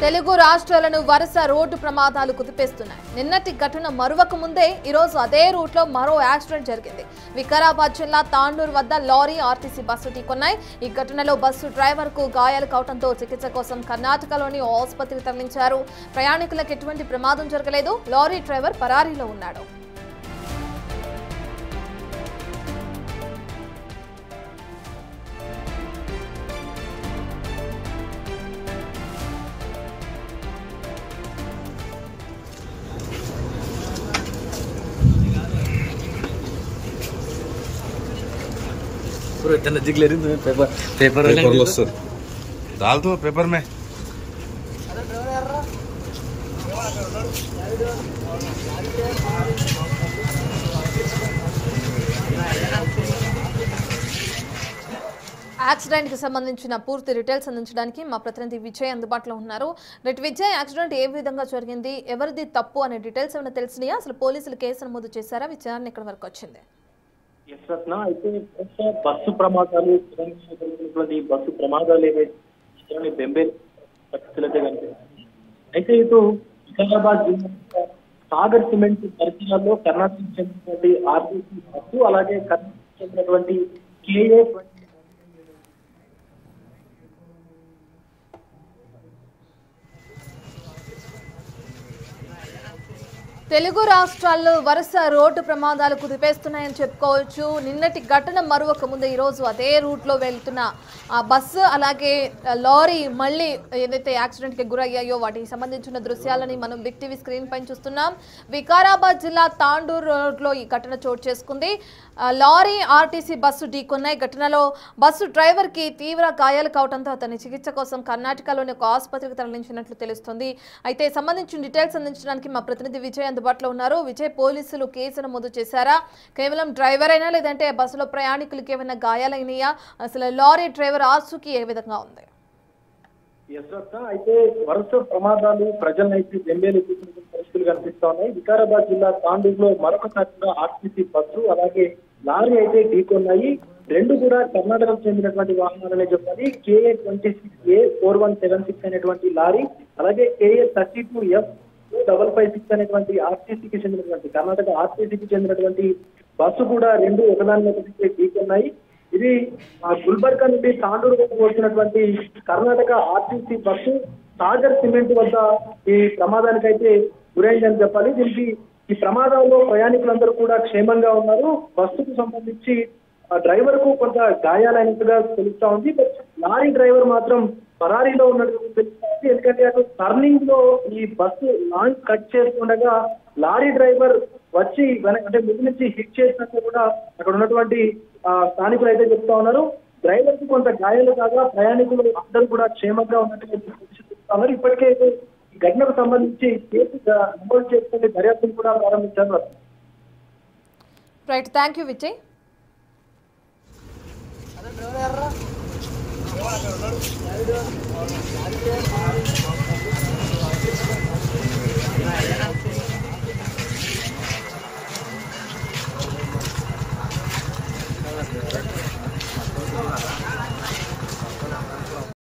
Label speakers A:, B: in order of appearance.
A: తెలుగు రాష్ట్రాలను వరుస రోడ్డు ప్రమాదాలు కుదిపేస్తున్నాయి. నిన్నటి ఘటన మరువక ముందే ఈరోజు అదే రూట్లో మరో యాక్సిడెంట్ జరిగింది. వికారాబాద్ జిల్లా తాండూరు వద్ద లారీ ఆర్టీసీ బస్సు ఢీకొన్నాయి. ఈ ఘటనలో బస్సు డ్రైవర్కు గాయాలు కావడంతో చికిత్స కోసం కర్ణాటకలోని ఆసుపత్రికి తరలించారు. ప్రయాణికులకు ఎటువంటి ప్రమాదం జరగలేదు. లారీ డ్రైవర్ పరారీలో ఉన్నాడు.
B: इतना नजदीक ले रही तुम्हें पेपर
C: लो सर डाल दो पेपर में
A: యాక్సిడెంట్ కి సంబంధించిన పూర్తి డీటెయిల్స్ అందించడానికి మా ప్రతినిధి విజయ్ అందుబాటులో ఉన్నారు. రెడ్ విజయ్, యాక్సిడెంట్ ఏ విధంగా జరిగింది, ఎవరిది తప్పు అనే డీటెయిల్స్ ఏమైనా తెలిసినాయా? అసలు పోలీసులు కేసు నమోదు చేశారా? విచారణ ఎక్కడి వరకు వచ్చింది?
D: అయితే బస్సు ప్రమాదాలు బస్సు ప్రమాదాలు ఏవైతే బెంబేలు పరిస్థితులు అయితే కనిపిస్తుంది. అయితే ఇటు వికారాబాద్ జిల్లా సాగర్ సిమెంట్ పరిసరాల్లో కర్ణాటకకు చెందినటువంటి ఆర్టీసీ బస్సు, అలాగే కర్ణాటకకు చెందినటువంటి కేఏ
A: తెలుగు రాష్ట్రాల్లో వరుస రోడ్డు ప్రమాదాలు కుదిపేస్తున్నాయని చెప్పుకోవచ్చు. నిన్నటి ఘటన మరొక ముందు ఈరోజు అదే రూట్లో వెళ్తున్న బస్సు అలాగే లారీ మళ్ళీ ఏదైతే యాక్సిడెంట్కి గురయ్యాయో వాటికి సంబంధించిన దృశ్యాలని మనం బిగ్ టీవీ స్క్రీన్ పైన చూస్తున్నాం. వికారాబాద్ జిల్లా తాండూరు రోడ్లో ఈ ఘటన చోటు చేసుకుంది. లారీ ఆర్టీసీ బస్సు ఢీకొన్నాయి. ఘటనలో బస్సు డ్రైవర్కి తీవ్ర గాయాలు కావడంతో అతని చికిత్స కోసం కర్ణాటకలోని ఒక ఆసుపత్రికి తరలించినట్లు తెలుస్తుంది. అయితే సంబంధించిన డీటెయిల్స్ అందించడానికి మా ప్రతినిధి విజయ్ అందుబాటులో ఉన్నారు. విజయ్, పోలీసులు కేసు నమోదు చేశారా? కేవలం డ్రైవర్ అయినా లేదంటే బస్సులో ప్రయాణికులకి ఏమైనా గాయాలైనాయా? అసలు లారీ డ్రైవర్ ఆసుకి ఏ విధంగా ఉంది?
D: అయితే వరుస ప్రమాదాలు ప్రజలనైతే బెంబేలు పరిస్థితులు కనిపిస్తా ఉన్నాయి. వికారాబాద్ జిల్లా తాండూరులో మరొకసారిగా ఆర్టీసీ బస్సు అలాగే లారీ అయితే ఢీకొన్నాయి. రెండు కూడా కర్ణాటకకు చెందినటువంటి వాహనాలనే చెప్పాలి. KA 26A 4176 అనేటువంటి లారీ, అలాగే KA 32F 556 అనేటువంటి ఆర్టీసీకి చెందినటువంటి కర్ణాటక ఆర్టీసీకి చెందినటువంటి బస్సు కూడా రెండు ఒకదాని ఒకటి ఢీకొన్నాయి. ఇది గుల్బర్గా నుండి తాండూరు వచ్చినటువంటి Karnataka RTC bus Sagar cement వద్ద ఈ ప్రమాదానికైతే గురైందని చెప్పాలి. దీనికి ఈ ప్రమాదంలో ప్రయాణికులందరూ కూడా క్షేమంగా ఉన్నారు. బస్సుకు సంబంధించి డ్రైవర్ కు కొంత గాయాలైనట్టుగా తెలుస్తా ఉంది. లారీ డ్రైవర్ మాత్రం పరారీలో ఉన్నట్టు తెలుస్తుంది. ఎందుకంటే అటు టర్నింగ్ లో ఈ బస్సు లాంచ్ కట్ చేస్తుండగా లారీ డ్రైవర్ వచ్చి అంటే ముందు నుంచి హిట్ చేసినట్టు కూడా అక్కడ ఉన్నటువంటి స్థానికులు అయితే చెప్తా ఉన్నారు. డ్రైవర్ కు కొంత గాయాలు కాగా ప్రయాణికులు అందరూ కూడా క్షేమంగా ఉన్నట్టుగా చెప్తా ఉన్నారు. ఇప్పటికే ఈ ఘటనకు సంబంధించి కేసు నమోదు చేసుకునే దర్యాప్తును కూడా ప్రారంభించారు.
A: Right, thank you Vijay.